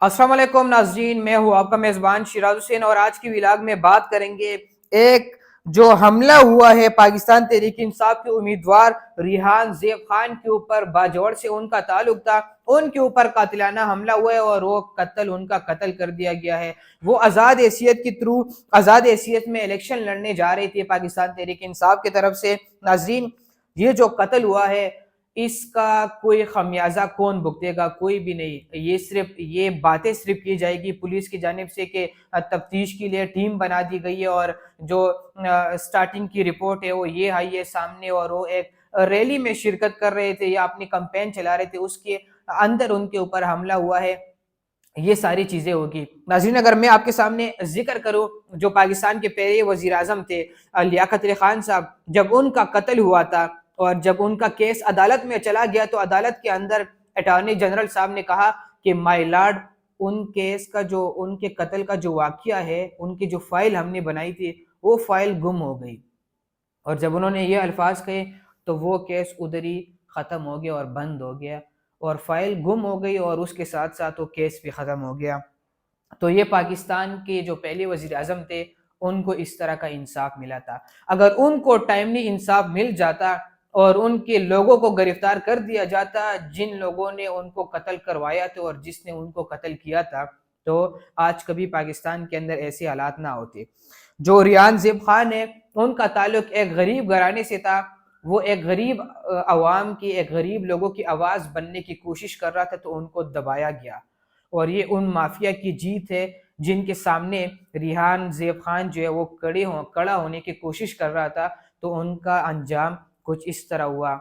अस्सलाम वालेकुम नाज़रीन, मैं हूँ आपका मेज़बान शिराज हुसैन और आज की व्लॉग में बात करेंगे एक जो हमला हुआ है पाकिस्तान तहरीक इंसाफ के उम्मीदवार रिहान ज़ेब खान के ऊपर। बाजौड़ से उनका ताल्लुक था, उनके ऊपर कातिलाना हमला हुआ है और वो उनका कत्ल कर दिया गया है। वो आज़ाद हैसियत के थ्रू आज़ाद हैसियत में इलेक्शन लड़ने जा रही थी पाकिस्तान तहरीक इंसाफ की तरफ से। नाज़रीन, ये जो कत्ल हुआ है इसका कोई खमियाजा कौन भुगतेगा? कोई भी नहीं। ये बातें सिर्फ की जाएगी पुलिस की जानिब से कि तफ्तीश के लिए टीम बना दी गई है और जो स्टार्टिंग की रिपोर्ट है वो ये आई है सामने, और वो एक रैली में शिरकत कर रहे थे या अपनी कैंपेन चला रहे थे, उसके अंदर उनके ऊपर हमला हुआ है। ये सारी चीजें होगी। नाज़रीन, अगर मैं आपके सामने जिक्र करूं, जो पाकिस्तान के पहले वजीर आजम थे लियाकत अली खान साहब, जब उनका कत्ल हुआ था और जब उनका केस अदालत में चला गया तो अदालत के अंदर अटॉर्नी जनरल साहब ने कहा कि माय लॉर्ड, उन केस का जो उनके कत्ल का जो वाकया है, उनकी जो फाइल हमने बनाई थी वो फाइल गुम हो गई। और जब उन्होंने ये अल्फाज कहे तो वो केस उधर ही ख़त्म हो गया और बंद हो गया, और फाइल गुम हो गई और उसके साथ साथ वो केस भी ख़त्म हो गया। तो ये पाकिस्तान के जो पहले वजीर आज़म थे उनको इस तरह का इंसाफ मिला था। अगर उनको टाइमली इंसाफ मिल जाता और उनके लोगों को गिरफ्तार कर दिया जाता जिन लोगों ने उनको कत्ल करवाया था और जिसने उनको कत्ल किया था, तो आज कभी पाकिस्तान के अंदर ऐसे हालात ना होते। जो रियान ज़ेब खान है, उनका ताल्लुक एक गरीब घराने से था। वो एक गरीब अवाम की, एक गरीब लोगों की आवाज़ बनने की कोशिश कर रहा था, तो उनको दबाया गया। और ये उन माफिया की जीत है जिनके सामने रिहान ज़ेब खान जो है वो खड़ा होने की कोशिश कर रहा था, तो उनका अंजाम कुछ इस तरह हुआ।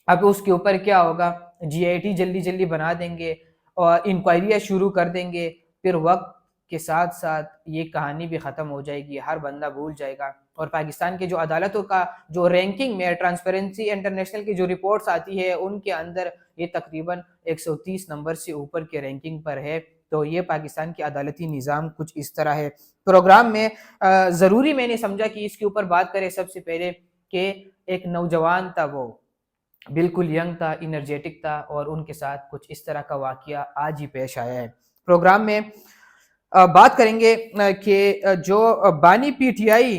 अब उसके ऊपर क्या होगा? जीआईटी जल्दी जल्दी बना देंगे और इंक्वायरियाँ शुरू कर देंगे, फिर वक्त के साथ साथ ये कहानी भी ख़त्म हो जाएगी, हर बंदा भूल जाएगा। और पाकिस्तान के जो अदालतों का जो रैंकिंग में ट्रांसपेरेंसी इंटरनेशनल की जो रिपोर्ट्स आती है उनके अंदर ये तकरीबन 130 नंबर से ऊपर के रैंकिंग पर है। तो ये पाकिस्तान की अदालती निज़ाम कुछ इस तरह है। प्रोग्राम में ज़रूरी मैंने समझा कि इसके ऊपर बात करें सबसे पहले कि एक नौजवान था, वो बिल्कुल यंग था, इनर्जेटिक था, और उनके साथ कुछ इस तरह का वाकया आज ही पेश आया है। प्रोग्राम में बात करेंगे कि जो बानी पीटीआई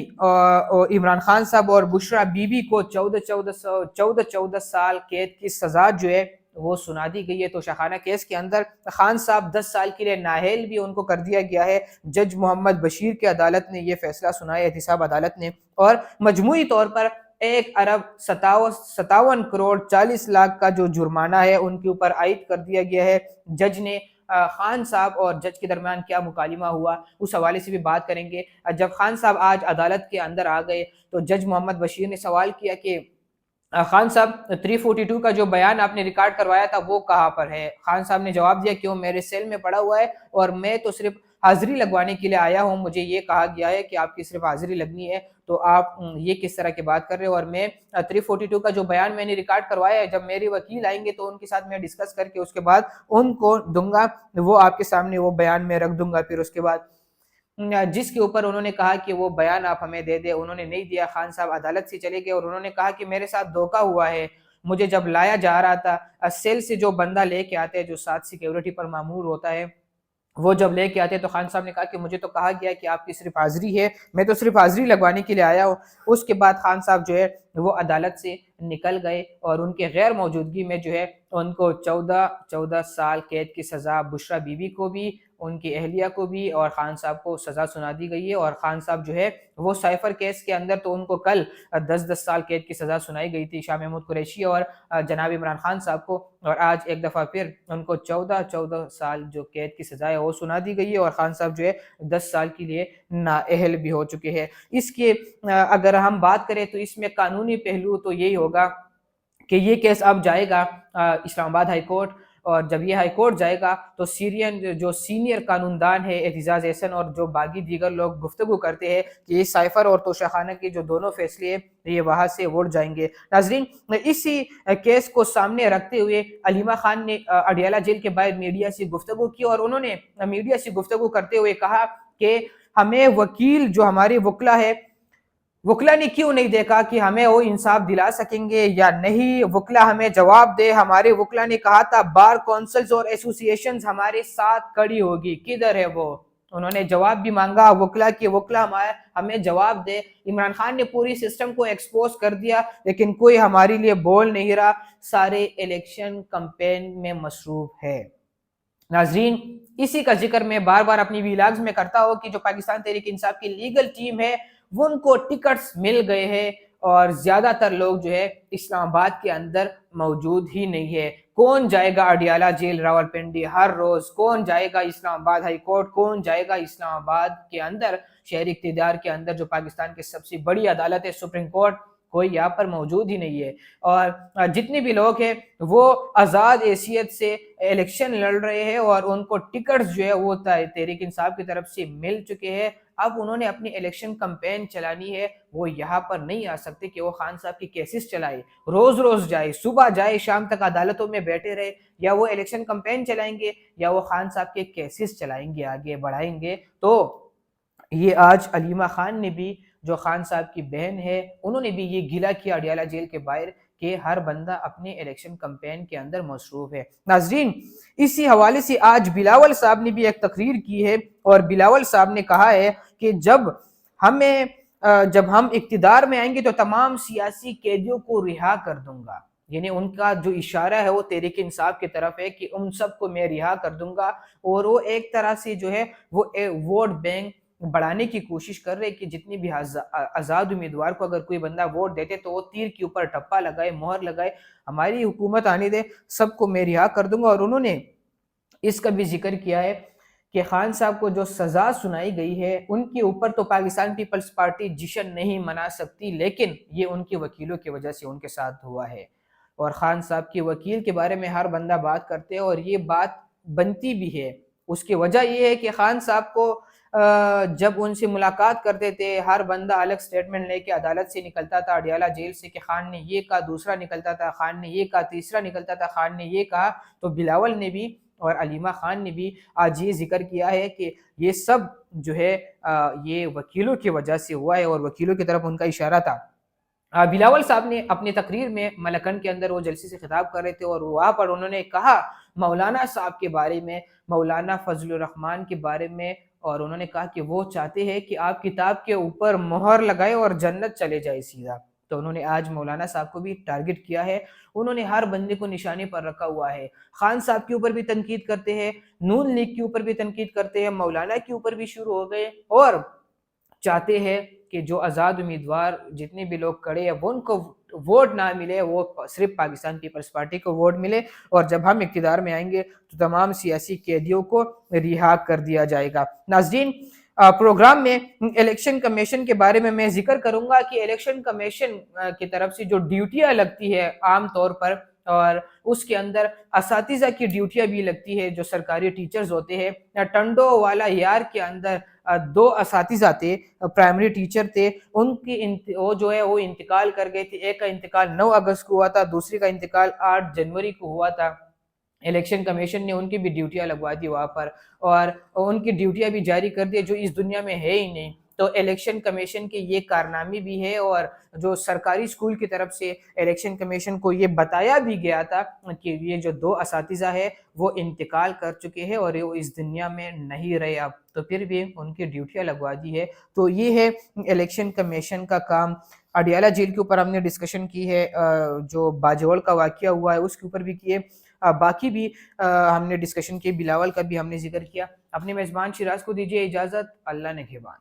इमरान खान साहब और बुशरा बीबी को 14 साल कैद की सजा जो है वो सुना दी गई है। तो शाखाना केस के अंदर खान साहब 10 साल के लिए नाअहल भी उनको कर दिया गया है। जज मोहम्मद बशीर की अदालत ने यह फैसला सुनाया, एहतिसाब अदालत ने, और मजमूई तौर पर 1 अरब 57 करोड़ 40 लाख का जो जुर्माना है उनके ऊपर आयद कर दिया गया है। जज ने खान साहब और जज के दरमियान क्या मुकालिमा हुआ उस हवाले से भी बात करेंगे। जब खान साहब आज अदालत के अंदर आ गए तो जज मोहम्मद बशीर ने सवाल किया कि खान साहब, 342 का जो बयान आपने रिकॉर्ड करवाया था वो कहाँ पर है? खान साहब ने जवाब दिया कि वो मेरे सेल में पड़ा हुआ है और मैं तो सिर्फ हाजिरी लगवाने के लिए आया हूँ। मुझे ये कहा गया है कि आपकी सिर्फ हाजिरी लगनी है, तो आप ये किस तरह की बात कर रहे हो? और मैं 342 का जो बयान मैंने रिकॉर्ड करवाया है, जब मेरे वकील आएंगे तो उनके साथ मैं डिस्कस करके उसके बाद उनको दूंगा, वो आपके सामने वो बयान में रख दूंगा। फिर उसके बाद जिसके ऊपर उन्होंने कहा कि वो बयान आप हमें दे दे, उन्होंने नहीं दिया। खान साहब अदालत से चले गए और उन्होंने कहा कि मेरे साथ धोखा हुआ है। मुझे जब लाया जा रहा था, सेल से जो बंदा लेके आते हैं जो साथ सिक्योरिटी पर मामूर होता है, वो जब लेके आते हैं तो खान साहब ने कहा कि मुझे तो कहा गया कि आपकी सिर्फ हाजिरी है, मैं तो सिर्फ हाजिरी लगवाने के लिए आया हूँ। उसके बाद खान साहब जो है वो अदालत से निकल गए और उनके गैर मौजूदगी में जो है उनको 14 साल कैद की सज़ा, बुशरा बीबी को भी, उनकी अहलिया को भी और खान साहब को सज़ा सुना दी गई है। और खान साहब जो है वो साइफर केस के अंदर तो उनको कल 10-10 साल कैद की सज़ा सुनाई गई थी, शाह महमूद कुरैशी और जनाब इमरान खान साहब को, और आज एक दफ़ा फिर उनको 14 साल जो कैद की सज़ा है वो सुना दी गई है। और खान साहब जो है 10 साल के लिए नाअहल भी हो चुके हैं। इसके अगर हम बात करें तो इसमें कानूनी पहलू तो यही होगा कि ये केस अब जाएगा इस्लामाबाद हाई कोर्ट, और जब ये हाई कोर्ट जाएगा तो सीरियन जो सीनियर कानूनदान है एहतिजाज एहसन और जो बाकी दीगर लोग गुफ्तगू करते हैं कि ये साइफर और तोशाखाना के जो दोनों फैसले हैं ये वहां से उड़ जाएंगे। नाजरीन, इसी केस को सामने रखते हुए अलीमा खान ने अडियाला जेल के बाहर मीडिया से गुफ्तगू की और उन्होंने मीडिया से गुफ्तगू करते हुए कहा कि हमें वकील, जो हमारे वकला है, वकला ने क्यों नहीं देखा कि हमें वो इंसाफ दिला सकेंगे या नहीं, वकला हमें जवाब दे। हमारे वकला ने कहा था बार काउंसिल्स और एसोसिएशन हमारे साथ खड़ी होगी, किधर है वो? उन्होंने जवाब भी मांगा वकला की, वकला हमें जवाब दे। इमरान खान ने पूरी सिस्टम को एक्सपोज कर दिया, लेकिन कोई हमारे लिए बोल नहीं रहा, सारे इलेक्शन कैंपेन में मसरूफ है। नाजरीन, इसी का जिक्र मैं बार बार अपनी वीलॉग्स में करता हूँ कि जो पाकिस्तान तहरीक इंसाफ की लीगल टीम है वो उनको टिकट्स मिल गए हैं और ज्यादातर लोग जो है इस्लामाबाद के अंदर मौजूद ही नहीं है। कौन जाएगा अडियाला जेल रावलपिंडी हर रोज, कौन जाएगा इस्लामाबाद हाई कोर्ट, कौन जाएगा इस्लामाबाद के अंदर शहरी इख्तियार के अंदर जो पाकिस्तान की सबसे बड़ी अदालत है सुप्रीम कोर्ट, कोई यहाँ पर मौजूद ही नहीं है। और जितने भी लोग हैं वो आज़ाद हैसियत से इलेक्शन लड़ रहे हैं और उनको टिकट्स जो है वो तहरीक इंसाफ की तरफ से मिल चुके हैं। अब उन्होंने अपनी इलेक्शन कैंपेन चलानी है, वो यहाँ पर नहीं आ सकते कि वो खान साहब की केसेस चलाए, रोज रोज जाए, सुबह जाए, शाम तक अदालतों में बैठे रहे। या वो इलेक्शन कैंपेन चलाएंगे या वो खान साहब के केसेस चलाएंगे, आगे बढ़ाएंगे। तो ये आज अलीमा खान ने भी, जो खान साहब की बहन है, उन्होंने भी ये गिला किया अडियाला जेल के बाहर कि हर बंदा अपने इलेक्शन कैंपेन के अंदर मसरूफ है। नाजरीन, इसी हवाले से आज बिलावल साहब ने भी एक तकरीर की है और बिलावल साहब ने कहा है कि जब हम इक्तिदार में आएंगे तो तमाम सियासी कैदियों को रिहा कर दूंगा। यानी उनका जो इशारा है वो तहरीक इंसाफ की तरफ है कि उन सबको मैं रिहा कर दूंगा। और वो एक तरह से जो है वो वोट बैंक बढ़ाने की कोशिश कर रहे कि जितनी भी आज़ाद उम्मीदवार को अगर कोई बंदा वोट देते तो वो तीर के ऊपर टप्पा लगाए, मोहर लगाए, हमारी हुकूमत आने दे, सबको मैं रिहा कर दूंगा। और उन्होंने इसका भी जिक्र किया है कि खान साहब को जो सजा सुनाई गई है उनके ऊपर तो पाकिस्तान पीपल्स पार्टी जश्न नहीं मना सकती, लेकिन ये उनके वकीलों की वजह से उनके साथ हुआ है। और खान साहब के वकील के बारे में हर बंदा बात करते हैं और ये बात बनती भी है। उसकी वजह ये है कि खान साहब को जब उनसे मुलाकात करते थे हर बंदा अलग स्टेटमेंट लेके अदालत से निकलता था, अडियाला जेल से, कि खान ने ये कहा, दूसरा निकलता था खान ने ये कहा, तीसरा निकलता था खान ने ये कहा। तो बिलावल ने भी और अलीमा खान ने भी आज ये जिक्र किया है कि ये सब जो है ये वकीलों की वजह से हुआ है और वकीलों की तरफ उनका इशारा था। बिलावल साहब ने अपनी तकरीर में मलकन के अंदर वो जलसे से खिताब कर रहे थे और वहाँ पर उन्होंने कहा मौलाना साहब के बारे में, मौलाना फजलुर रहमान के बारे में, और उन्होंने कहा कि वो चाहते हैं कि आप किताब के ऊपर मोहर लगाए और जन्नत चले जाए सीधा। तो उन्होंने आज मौलाना साहब को भी टारगेट किया है। उन्होंने हर बंदे को निशाने पर रखा हुआ है। खान साहब के ऊपर भी तनकीद करते हैं, नून लीग के ऊपर भी तनकीद करते हैं, मौलाना के ऊपर भी शुरू हो गए और चाहते हैं कि जो आज़ाद उम्मीदवार जितने भी लोग खड़े हैं वो उनको वोट ना मिले, वो सिर्फ पाकिस्तान पीपल्स पार्टी को वोट मिले। और जब हम इक्तिदार में आएंगे तो तमाम सियासी कैदियों को रिहा कर दिया जाएगा। नाज़रीन, प्रोग्राम में इलेक्शन कमीशन के बारे में मैं जिक्र करूंगा कि इलेक्शन कमीशन की तरफ से जो ड्यूटियां लगती है आम तौर पर, और उसके अंदर असातिज़ा की ड्यूटियां भी लगती है, जो सरकारी टीचर्स होते हैं। टंडो वाला यार के अंदर दो असातिज़ा थे, प्राइमरी टीचर थे, वो जो है वो इंतकाल कर गए थे। एक का इंतकाल 9 अगस्त को हुआ था, दूसरे का इंतकाल 8 जनवरी को हुआ था। इलेक्शन कमीशन ने उनकी भी ड्यूटियां लगवा दी वहाँ पर और उनकी ड्यूटियां भी जारी कर दी जो इस दुनिया में है ही नहीं। तो इलेक्शन कमीशन के ये कारनामे भी है और जो सरकारी स्कूल की तरफ से इलेक्शन कमीशन को ये बताया भी गया था कि ये जो 2 असातिज़ा है वो इंतकाल कर चुके हैं और वो इस दुनिया में नहीं रहे अब, तो फिर भी उनकी ड्यूटियां लगवा दी है। तो ये है इलेक्शन कमीशन का काम। अडियाला जेल के ऊपर हमने डिस्कशन की है, जो बाजवल का वाकया हुआ है उसके ऊपर भी किए, बाकी भी हमने डिस्कशन की, बिलावल का भी हमने जिक्र किया। अपने मेज़बान शिराज को दीजिए इजाज़त, अल्लाह ने ग़िबान।